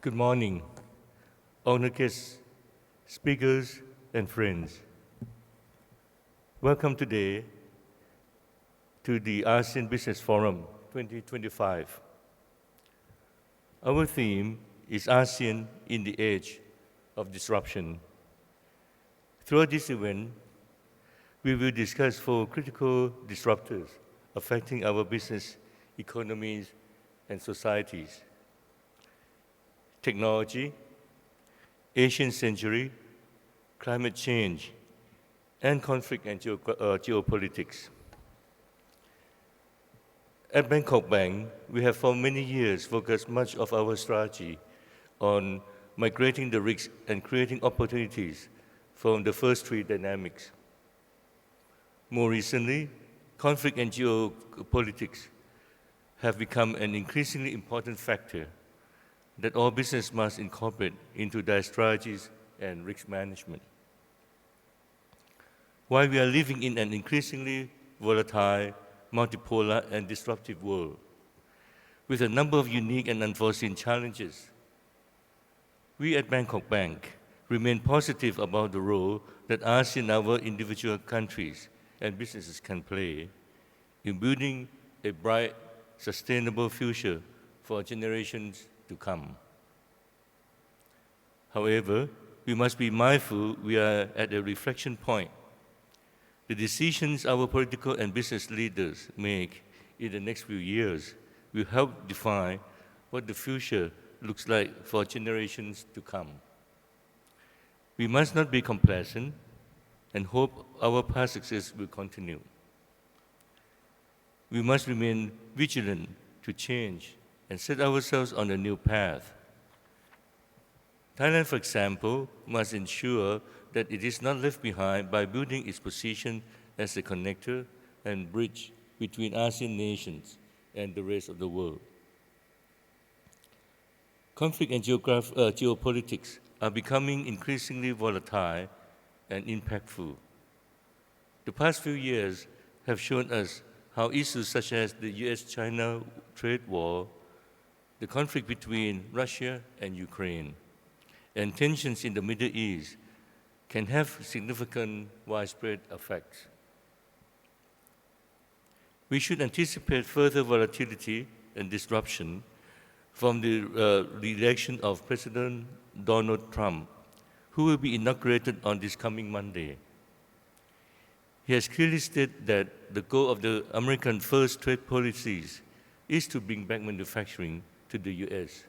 Good morning, honored guests, speakers, and friends. Welcome today to the ASEAN Business Forum 2025. Our theme is ASEAN in the Age of Disruption. Throughout this event, we will discuss four critical disruptors affecting our business, economies, and societies: technology, Asian century, climate change, and conflict and geopolitics. At Bangkok Bank, we have for many years focused much of our strategy on migrating the risks and creating opportunities from the first three dynamics. More recently, conflict and geopolitics have become an increasingly important factor that all business must incorporate into their strategies and risk management. While we are living in an increasingly volatile, multipolar, and disruptive world, with a number of unique and unforeseen challenges, we at Bangkok Bank remain positive about the role that ASEAN and our individual countries and businesses can play in building a bright, sustainable future for generations to come. However, we must be mindful we are at a reflection point. The decisions our political and business leaders make in the next few years will help define what the future looks like for generations to come. We must not be complacent and hope our past success will continue. We must remain vigilant to change and set ourselves on a new path. Thailand, for example, must ensure that it is not left behind by building its position as a connector and bridge between ASEAN nations and the rest of the world. Conflict and geopolitics are becoming increasingly volatile and impactful. The past few years have shown us how issues such as the US-China trade war, the conflict between Russia and Ukraine, and tensions in the Middle East can have significant widespread effects. We should anticipate further volatility and disruption from the re-election of President Donald Trump, who will be inaugurated on this coming Monday. He has clearly stated that the goal of the American First trade policies is to bring back manufacturing to the US,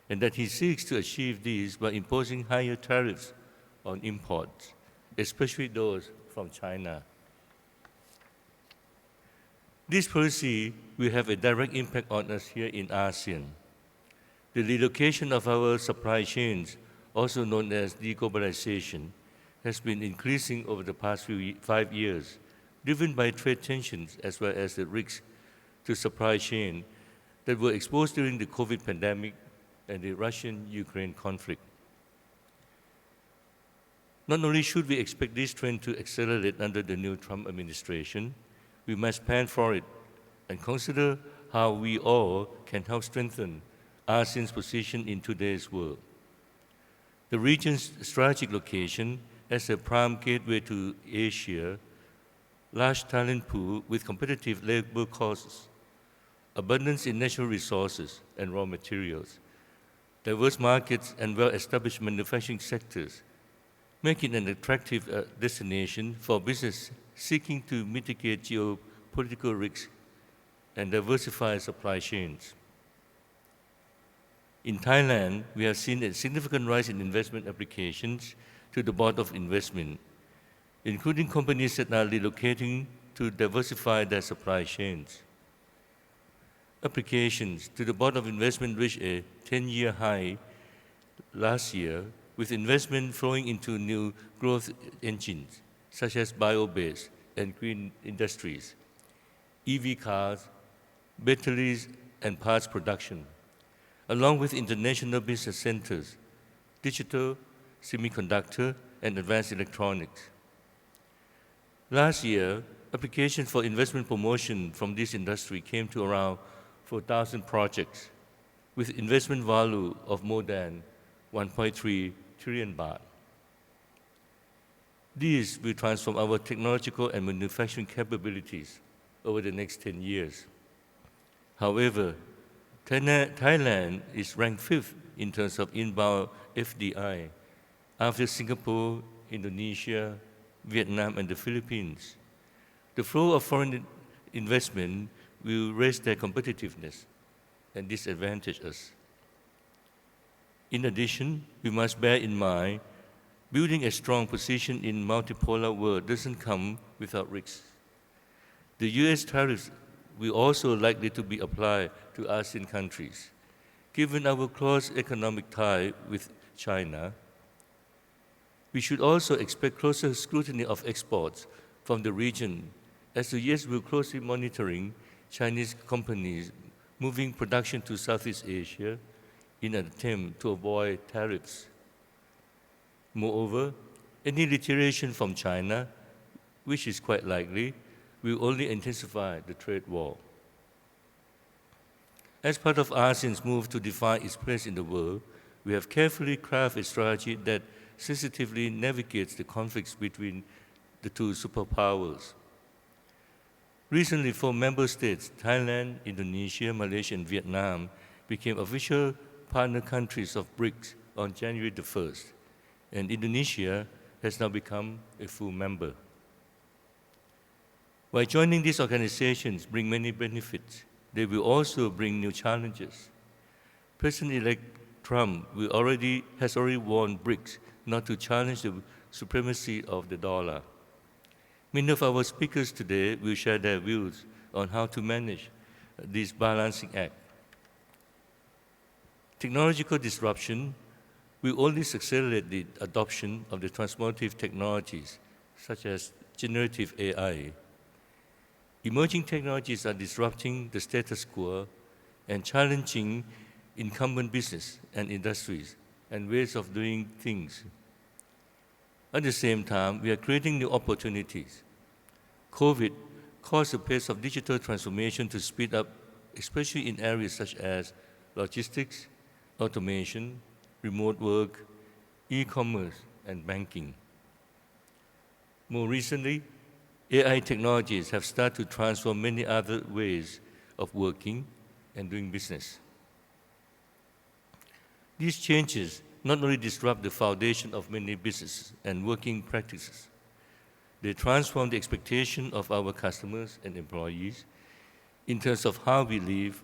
and that he seeks to achieve this by imposing higher tariffs on imports, especially those from China. This policy will have a direct impact on us here in ASEAN. The relocation of our supply chains, also known as deglobalization, has been increasing over the past 5 years, driven by trade tensions as well as the risks to supply chain that were exposed during the COVID pandemic and the Russian-Ukraine conflict. Not only should we expect this trend to accelerate under the new Trump administration, we must plan for it and consider how we all can help strengthen ASEAN's position in today's world. The region's strategic location as a prime gateway to Asia, large talent pool with competitive labor costs, abundance in natural resources and raw materials, diverse markets and well-established manufacturing sectors make it an attractive destination for business seeking to mitigate geopolitical risks and diversify supply chains. In Thailand, we have seen a significant rise in investment applications to the Board of Investment, including companies that are relocating to diversify their supply chains. Applications to the Board of Investment reached a 10-year high last year, with investment flowing into new growth engines, such as bio-based and green industries, EV cars, batteries, and parts production, along with international business centers, digital, semiconductor, and advanced electronics. Last year, applications for investment promotion from this industry came to around 4,000 projects, with investment value of more than 1.3 trillion baht. These will transform our technological and manufacturing capabilities over the next 10 years. However, Thailand is ranked 5th in terms of inbound FDI after Singapore, Indonesia, Vietnam, and the Philippines. The flow of foreign investment will raise their competitiveness and disadvantage us. In addition, we must bear in mind building a strong position in multipolar world doesn't come without risks. The US tariffs will also likely to be applied to ASEAN countries. Given our close economic tie with China, we should also expect closer scrutiny of exports from the region, as the US will closely monitoring Chinese companies moving production to Southeast Asia in an attempt to avoid tariffs. Moreover, any deterioration from China, which is quite likely, will only intensify the trade war. As part of ASEAN's move to define its place in the world, we have carefully crafted a strategy that sensitively navigates the conflicts between the two superpowers. Recently, 4 member states, Thailand, Indonesia, Malaysia, and Vietnam, became official partner countries of BRICS on January the 1st, and Indonesia has now become a full member. By joining these organizations bring many benefits, they will also bring new challenges. President-elect Trump has already warned BRICS not to challenge the supremacy of the dollar. Many of our speakers today will share their views on how to manage this balancing act. Technological disruption will only accelerate the adoption of the transformative technologies, such as generative AI. Emerging technologies are disrupting the status quo and challenging incumbent business and industries and ways of doing things. At the same time, we are creating new opportunities. COVID caused the pace of digital transformation to speed up, especially in areas such as logistics, automation, remote work, e-commerce, and banking. More recently, AI technologies have started to transform many other ways of working and doing business. These changes not only disrupt the foundation of many businesses and working practices, they transform the expectation of our customers and employees in terms of how we live,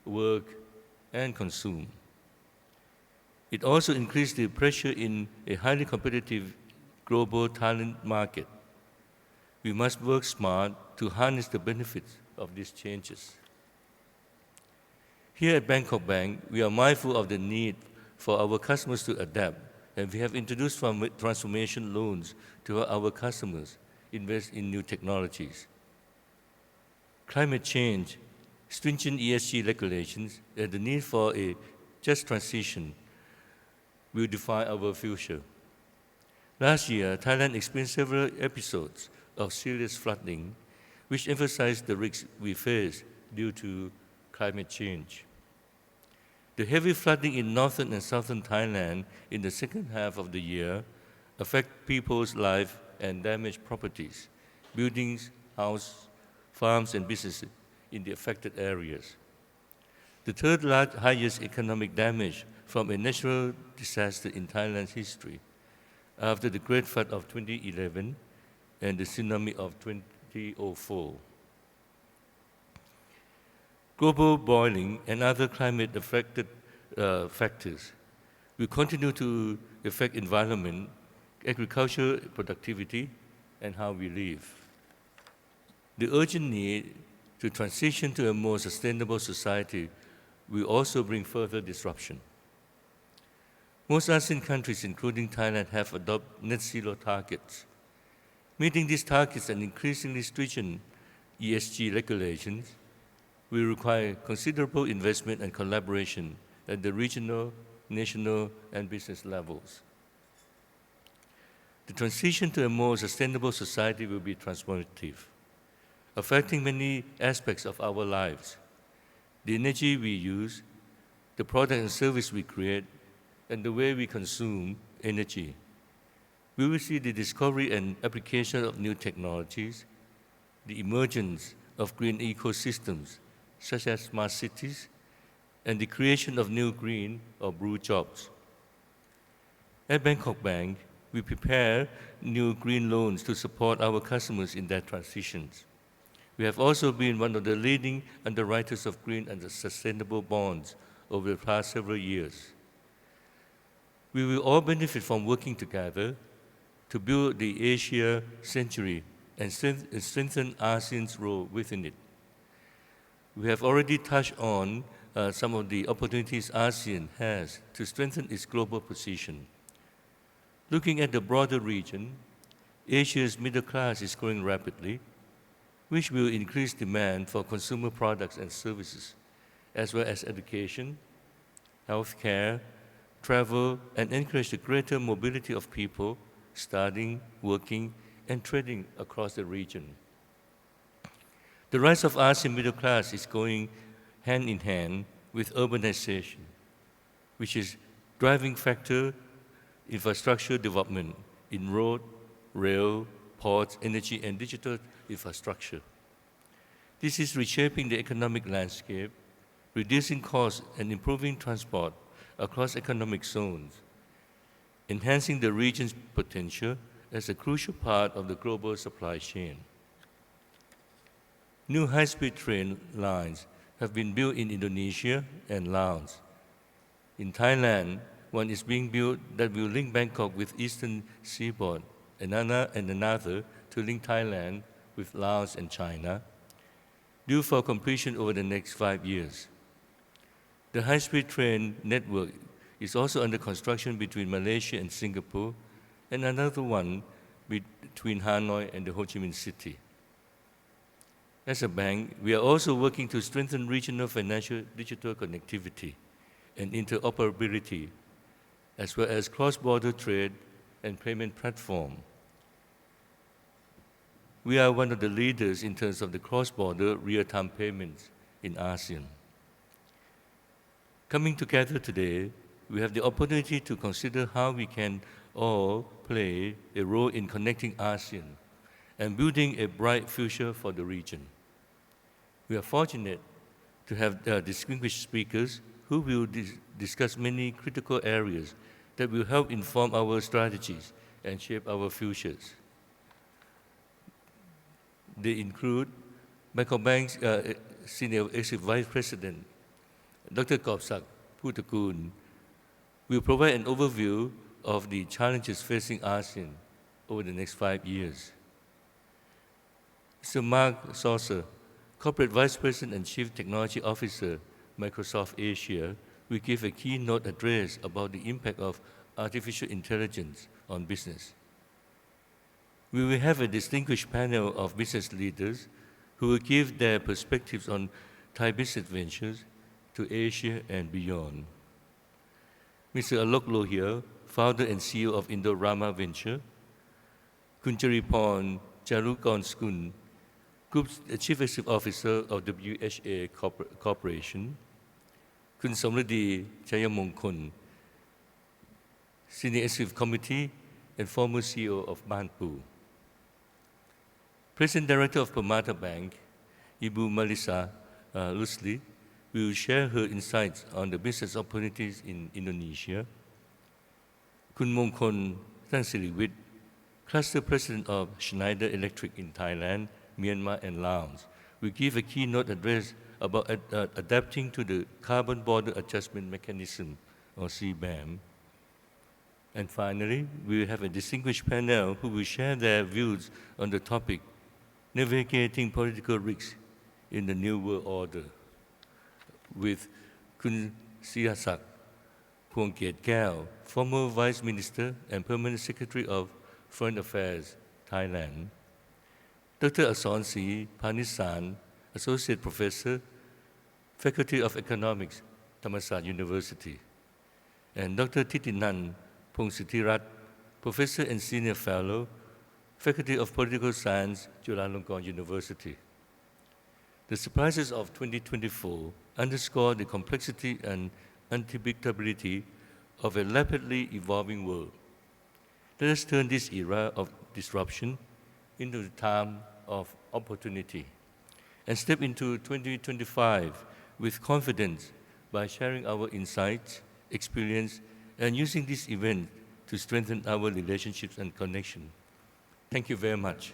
work, and consume. It also increased the pressure in a highly competitive global talent market. We must work smart to harness the benefits of these changes. Here at Bangkok Bank, we are mindful of the need for our customers to adapt, and we have introduced transformation loans to our customers invest in new technologies. Climate change, stringent ESG regulations, and the need for a just transition will define our future. Last year, Thailand experienced several episodes of serious flooding, which emphasized the risks we face due to climate change. The heavy flooding in northern and southern Thailand in the second half of the year affect people's lives and damage properties, buildings, houses, farms, and businesses in the affected areas. The third highest economic damage from a natural disaster in Thailand's history, after the Great Flood of 2011 and the tsunami of 2004. Global boiling and other climate-affected factors will continue to affect environment, agricultural productivity, and how we live. The urgent need to transition to a more sustainable society will also bring further disruption. Most ASEAN countries, including Thailand, have adopted net zero targets. Meeting these targets and increasingly stringent ESG regulations will require considerable investment and collaboration at the regional, national, and business levels. The transition to a more sustainable society will be transformative, affecting many aspects of our lives. The energy we use, the product and service we create, and the way we consume energy. We will see the discovery and application of new technologies, the emergence of green ecosystems, such as smart cities, and the creation of new green or blue jobs. At Bangkok Bank, we prepare new green loans to support our customers in their transitions. We have also been one of the leading underwriters of green and sustainable bonds over the past several years. We will all benefit from working together to build the Asia century and strengthen ASEAN's role within it. We have already touched on some of the opportunities ASEAN has to strengthen its global position. Looking at the broader region, Asia's middle class is growing rapidly, which will increase demand for consumer products and services, as well as education, healthcare, travel, and encourage the greater mobility of people studying, working, and trading across the region. The rise of ASEAN middle class is going hand in hand with urbanization, which is driving factor infrastructure development in road, rail, ports, energy, and digital infrastructure. This is reshaping the economic landscape, reducing costs and improving transport across economic zones, enhancing the region's potential as a crucial part of the global supply chain. New high-speed train lines have been built in Indonesia and Laos. In Thailand, one is being built that will link Bangkok with eastern seaboard, and another to link Thailand with Laos and China, due for completion over the next 5 years. The high-speed train network is also under construction between Malaysia and Singapore, and another one between Hanoi and the Ho Chi Minh City. As a bank, we are also working to strengthen regional financial digital connectivity and interoperability, as well as cross-border trade and payment platform. We are one of the leaders in terms of the cross-border real-time payments in ASEAN. Coming together today, we have the opportunity to consider how we can all play a role in connecting ASEAN and building a bright future for the region. We are fortunate to have distinguished speakers who will discuss many critical areas that will help inform our strategies and shape our futures. They include Bangkok Bank's Senior Executive Vice President, Dr. Kopsak Putakul, will provide an overview of the challenges facing ASEAN over the next 5 years. Mr. Mark Saucer, Corporate Vice President and Chief Technology Officer, Microsoft Asia, will give a keynote address about the impact of artificial intelligence on business. We will have a distinguished panel of business leaders who will give their perspectives on Thai business ventures to Asia and beyond. Mr. Alok Lohia, founder and CEO of Indorama Venture, Kun Chariporn Charukornskun, Group Chief Executive Officer of WHA Corporation, Kun Somridi Chayamongkol, Senior Executive Committee and former CEO of Banpu. President Director of Permata Bank, Ibu Melissa Lusli, will share her insights on the business opportunities in Indonesia. Kun Mongkol Tangsiriwit, Cluster President of Schneider Electric in Thailand, Myanmar, and Laos, will give a keynote address about adapting to the Carbon Border Adjustment Mechanism, or CBAM. And finally, we will have a distinguished panel who will share their views on the topic, Navigating Political Risks in the New World Order, with Kun Sihasak Phuongkiet Keo, former Vice Minister and Permanent Secretary of Foreign Affairs, Thailand, Dr. Asonsi Panisan, Associate Professor, Faculty of Economics, Thammasat University, and Dr. Thitinan Phongsitthirat, Professor and Senior Fellow, Faculty of Political Science, Chulalongkorn University. The surprises of 2024 underscore the complexity and unpredictability of a rapidly evolving world. Let us turn this era of disruption into the time of opportunity and step into 2025 with confidence by sharing our insights, experience, and using this event to strengthen our relationships and connection. Thank you very much.